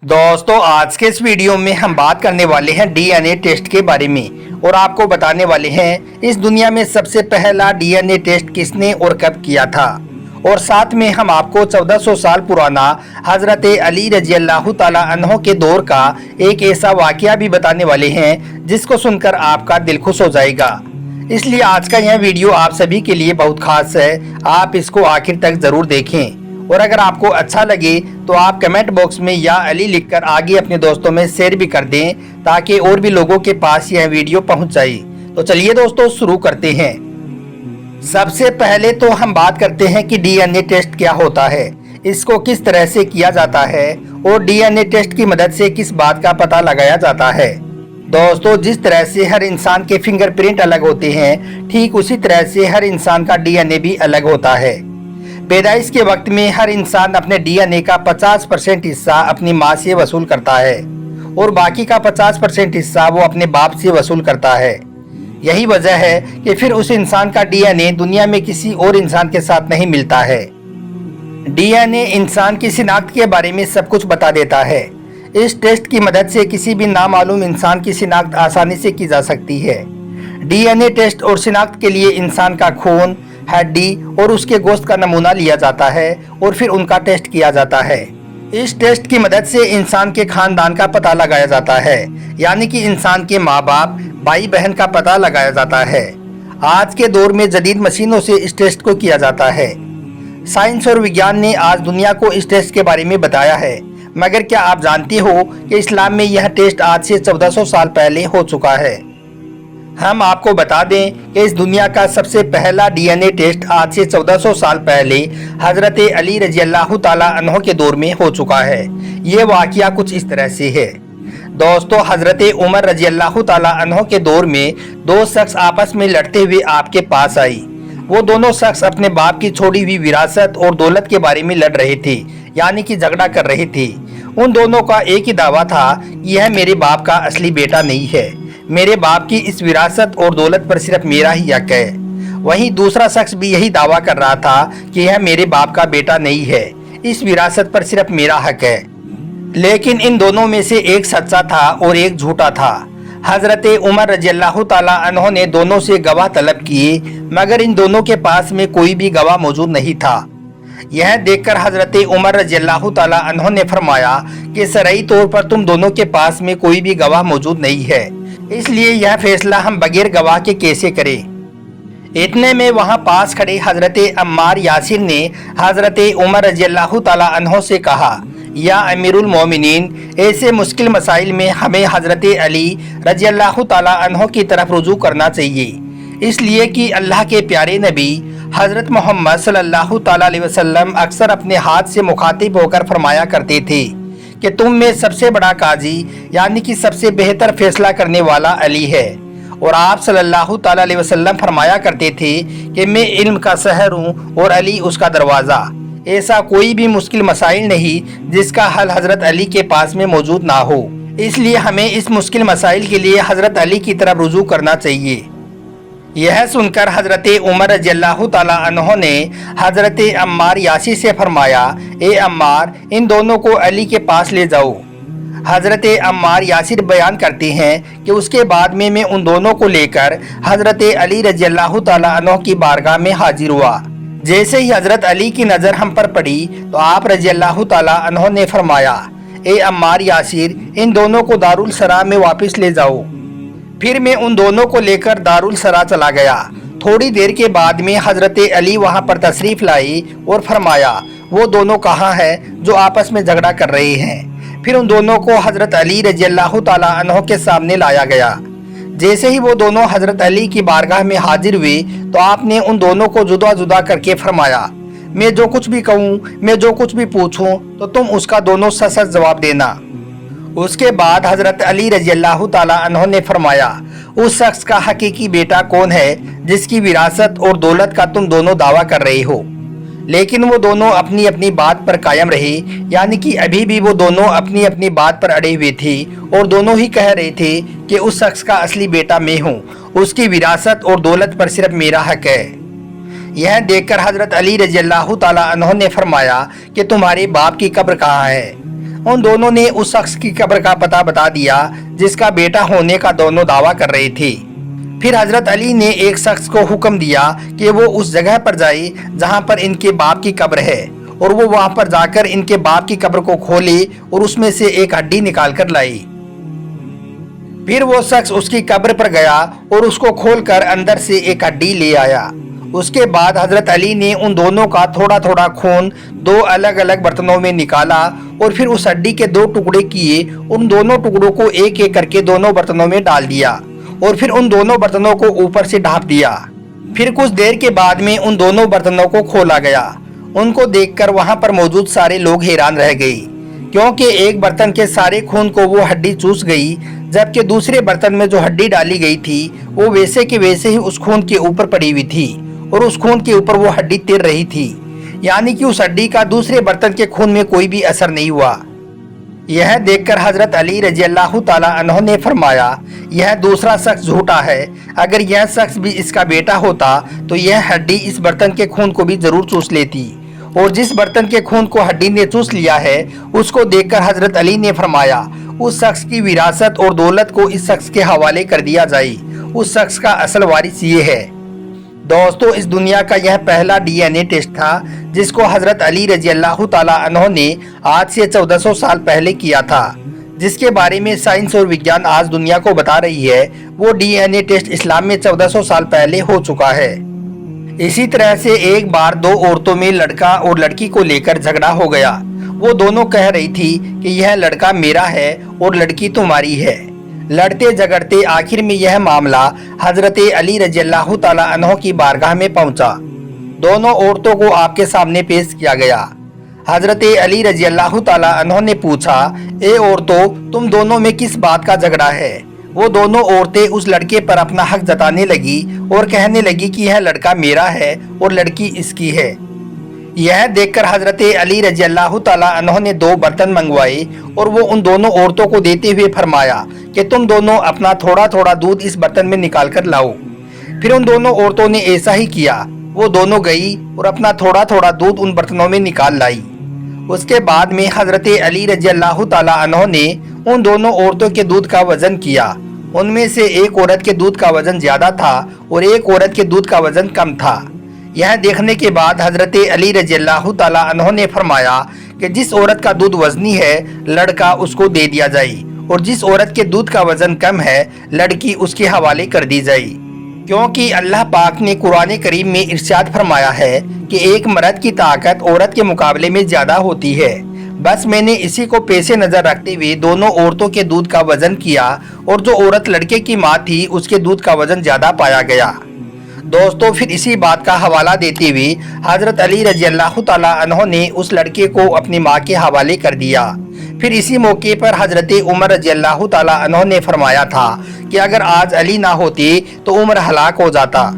दोस्तों आज के इस वीडियो में हम बात करने वाले हैं डीएनए टेस्ट के बारे में और आपको बताने वाले हैं इस दुनिया में सबसे पहला डीएनए टेस्ट किसने और कब किया था। और साथ में हम आपको 1400 साल पुराना हजरत अली रजी अल्लाह ताला अन्हो के दौर का एक ऐसा वाकया भी बताने वाले हैं जिसको सुनकर आपका दिल खुश हो जाएगा। इसलिए आज का यह वीडियो आप सभी के लिए बहुत खास है, आप इसको आखिर तक जरूर देखें। और अगर आपको अच्छा लगे तो आप कमेंट बॉक्स में या अली लिखकर आगे अपने दोस्तों में शेयर भी कर दें ताकि और भी लोगों के पास यह वीडियो पहुंच जाए। तो चलिए दोस्तों शुरू करते हैं। सबसे पहले तो हम बात करते हैं कि डीएनए टेस्ट क्या होता है, इसको किस तरह से किया जाता है और डीएनए टेस्ट की मदद से किस बात का पता लगाया जाता है। दोस्तों जिस तरह से हर इंसान के फिंगरप्रिंट अलग होते हैं, ठीक उसी तरह से हर इंसान का डीएनए भी अलग होता है। पैदाइश के वक्त में हर इंसान अपने डीएनए का 50% हिस्सा अपनी माँ से वसूल करता है और बाकी का 50% हिस्सा वो अपने बाप से वसूल करता है। यही वजह है कि फिर उस इंसान का डीएनए दुनिया में किसी और इंसान के साथ नहीं मिलता है। डीएनए इंसान की शिनाख्त के बारे में सब कुछ बता देता है। इस टेस्ट की मदद से किसी भी नामालूम इंसान की शिनाख्त आसानी से की जा सकती है। डीएनए टेस्ट और शिनाख्त के लिए इंसान का खून, हड्डी और उसके गोश्त का नमूना लिया जाता है और फिर उनका टेस्ट किया जाता है। इस टेस्ट की मदद से इंसान के खानदान का पता लगाया जाता है, यानी कि इंसान के माँ बाप, भाई बहन का पता लगाया जाता है। आज के दौर में जदीद मशीनों से इस टेस्ट को किया जाता है। साइंस और विज्ञान ने आज दुनिया को इस टेस्ट के बारे में बताया है, मगर क्या आप जानते हो कि इस्लाम में यह टेस्ट आज से 1400 साल पहले हो चुका है। हम आपको बता दें कि इस दुनिया का सबसे पहला डीएनए टेस्ट आज से 1400 साल पहले हजरत अली रजी अल्लाह ताला अन्हो के दौर में हो चुका है। ये वाकया कुछ इस तरह से है। दोस्तों हजरत उमर रजी अल्लाह ताला अन्हो के दौर में दो शख्स आपस में लड़ते हुए आपके पास आई। वो दोनों शख्स अपने बाप की छोड़ी हुई विरासत और दौलत के बारे में लड़ रहे थे, यानी कि झगड़ा कर रहे थे। उन दोनों का एक ही दावा था कि यह मेरे बाप का असली बेटा नहीं है, मेरे बाप की इस विरासत और दौलत पर सिर्फ मेरा ही हक है। वहीं दूसरा शख्स भी यही दावा कर रहा था कि यह मेरे बाप का बेटा नहीं है, इस विरासत पर सिर्फ मेरा हक है। लेकिन इन दोनों में से एक सच्चा था और एक झूठा था। हजरत उमर रजी अल्लाह ताला अन्हो ने दोनों से गवाह तलब किए, मगर इन दोनों के पास में कोई भी गवाह मौजूद नहीं था। यह देखकर हजरत उमर रजी अल्लाह ताला अन्हो ने फरमाया कि शरई तौर पर तुम दोनों के पास में कोई भी गवाह मौजूद नहीं है, इसलिए यह फैसला हम बगैर गवाह के कैसे करें। इतने में वहां पास खड़े हजरत अम्मार यासिर ने हजरत उमर रजी अल्लाह ताला अन्हो से कहा, या अमीरुल मोमिनीन, ऐसे मुश्किल मसाइल में हमें हजरत अली रजी अल्लाह ताला अन्हो की तरफ रुजू करना चाहिए, इसलिए कि अल्लाह के प्यारे नबी हजरत मोहम्मद सल्लल्लाहु ताला अलैहि वसल्लम अक्सर अपने हाथ से मुखातिब होकर फरमाया करते थे कि तुम में सबसे बड़ा काजी, यानी कि सबसे बेहतर फैसला करने वाला अली है। और आप सल्लल्लाहु ताला अलैहि वसल्लम फरमाया करते थे कि मैं इल्म का शहर हूँ और अली उसका दरवाज़ा। ऐसा कोई भी मुश्किल मसाइल नहीं जिसका हल हजरत अली के पास में मौजूद ना हो, इसलिए हमें इस मुश्किल मसाइल के लिए हजरत अली की तरफ रुजू करना चाहिए। यह सुनकर हजरत उमर रजी अल्लाह ताला अन्हो ने हजरत अम्मार यासिर से फरमाया, ए अम्मार, इन दोनों को अली के पास ले जाओ। हजरत अम्मार यासिर बयान करते हैं कि उसके बाद में मैं उन दोनों को लेकर हजरत अली रजी अल्लाह ताला अन्हो की बारगाह में हाजिर हुआ। जैसे ही हजरत अली की नज़र हम पर पड़ी तो आप रजी अल्लाह ताला अन्हो ने फरमाया, ए अम्मार यासिर, इन दोनों को दारुल सरा में वापस ले जाओ। फिर मैं उन दोनों को लेकर दारुल सरा चला गया। थोड़ी देर के बाद में हजरत अली वहां पर तशरीफ लाई और फरमाया, वो दोनों कहाँ हैं जो आपस में झगड़ा कर रहे हैं। फिर उन दोनों को हजरत अली रजी अल्लाह ताला अन्हो के सामने लाया गया। जैसे ही वो दोनों हजरत अली की बारगाह में हाजिर हुए तो आपने उन दोनों को जुदा जुदा करके फरमाया, मैं जो कुछ भी कहूँ, मैं जो कुछ भी पूछूं तो तुम उसका दोनों सच सच जवाब देना। उसके बाद हजरत अली रजी अल्लाह ताला अन्हो ने फरमाया, उस शख्स का हकीकी बेटा कौन है जिसकी विरासत और दौलत का तुम दोनों दावा कर रहे हो। लेकिन वो दोनों अपनी अपनी बात पर कायम रहे, यानी कि अभी भी वो दोनों अपनी अपनी बात पर अड़े हुए थे और दोनों ही कह रहे थे कि उस शख्स का असली बेटा मैं हूँ, उसकी विरासत और दौलत पर सिर्फ मेरा हक है। यह देखकर हजरत अली रजी अल्लाह ताला अन्हो ने फरमाया कि तुम्हारे बाप की कब्र कहाँ है। उन दोनों ने उस शख्स की कब्र का पता बता दिया जिसका बेटा होने का दोनों दावा कर रहे थे। फिर हजरत अली ने एक शख्स को हुक्म दिया कि वो उस जगह पर जाए जहां पर इनके बाप की कब्र है, और वो वहां पर जाकर इनके बाप की कब्र को खोले और उसमें से एक हड्डी निकाल कर लाई। फिर वो शख्स उसकी कब्र पर गया और उसको खोलकर अंदर से एक हड्डी ले आया। उसके बाद हजरत अली ने उन दोनों का थोड़ा थोड़ा खून दो अलग अलग बर्तनों में निकाला और फिर उस हड्डी के दो टुकड़े किए। उन दोनों टुकड़ों को एक एक करके दोनों बर्तनों में डाल दिया और फिर उन दोनों बर्तनों को ऊपर से ढाँप दिया। फिर कुछ देर के बाद में उन दोनों बर्तनों को खोला गया। उनको देखकर वहां पर मौजूद सारे लोग हैरान रह गए, क्योंकि एक बर्तन के सारे खून को वो हड्डी चूस गई, जबकि दूसरे बर्तन में जो हड्डी डाली गई थी वो वैसे के वैसे ही उस खून के ऊपर पड़ी हुई थी और उस खून के ऊपर वो हड्डी तिर रही थी। यानी कि उस हड्डी का दूसरे बर्तन के खून में कोई भी असर नहीं हुआ। यह देखकर हजरत अली रजी अल्लाह ताला अन्हु ने फरमाया, यह दूसरा शख्स झूठा है। अगर यह शख्स भी इसका बेटा होता तो यह हड्डी इस बर्तन के खून को भी जरूर चूस लेती। और जिस बर्तन के खून को हड्डी ने चूस लिया है उसको देखकर हजरत अली ने फरमाया, उस शख्स की विरासत और दौलत को इस शख्स के हवाले कर दिया जाए। उस शख्स का असल वारिस ये है। दोस्तों, इस दुनिया का यह पहला डीएनए टेस्ट था जिसको हजरत अली रजी अल्लाह ताला अन्हु ने आज से 1400 साल पहले किया था, जिसके बारे में साइंस और विज्ञान आज दुनिया को बता रही है। वो डीएनए टेस्ट इस्लाम में 1400 साल पहले हो चुका है। इसी तरह से एक बार दो औरतों में लड़का और लड़की को लेकर झगड़ा हो गया। वो दोनों कह रही थी कि यह लड़का मेरा है और लड़की तुम्हारी है। लड़ते झगड़ते आखिर में यह मामला हजरत अली रजी अल्लाह ताला अन्हु की बारगाह में पहुंचा। दोनों औरतों को आपके सामने पेश किया गया। हजरत अली रजी अल्लाह ताला अन्हु ने पूछा, ए औरतों, तुम दोनों में किस बात का झगड़ा है? वो दोनों औरतें उस लड़के पर अपना हक जताने लगी और कहने लगी कि यह लड़का मेरा है और लड़की इसकी है। यह देखकर हजरत अली रजी अल्लाह ताला अन्हु ने दो बर्तन मंगवाए और वो उन दोनों औरतों को देते हुए फरमाया कि तुम दोनों अपना थोड़ा थोड़ा दूध इस बर्तन में निकाल कर लाओ। फिर उन दोनों औरतों ने ऐसा ही किया। वो दोनों गई और अपना थोड़ा थोड़ा दूध उन बर्तनों में निकाल लाई। उसके बाद में हजरत अली रजी अल्लाह ताला अन्हु ने उन दोनों औरतों के दूध का वजन किया। उनमें से एक औरत के दूध का वजन ज्यादा था और एक औरत के दूध का वजन कम था। यह देखने के बाद हजरत अली रजी अल्लाह ताला अन्हु ने फरमाया कि जिस औरत का दूध वजनी है लड़का उसको दे दिया जाए, और जिस औरत के दूध का वजन कम है लड़की उसके हवाले कर दी जाए। क्योंकि अल्लाह पाक ने कुरान करीम में इरशाद फरमाया है कि एक मर्द की ताकत औरत के मुकाबले में ज्यादा होती है। बस मैंने इसी को पेशे नजर रखते हुए दोनों औरतों के दूध का वजन किया और जो औरत लड़के की माँ थी उसके दूध का वजन ज्यादा पाया गया। दोस्तों, फिर इसी बात का हवाला देते हुए हजरत अली रजी अल्लाह ताला अन्हु ने उस लड़के को अपनी माँ के हवाले कर दिया। फिर इसी मौके पर हजरत उमर रजी अल्लाह ताला अन्हु ने फरमाया था कि अगर आज अली ना होते तो उमर हलाक हो जाता।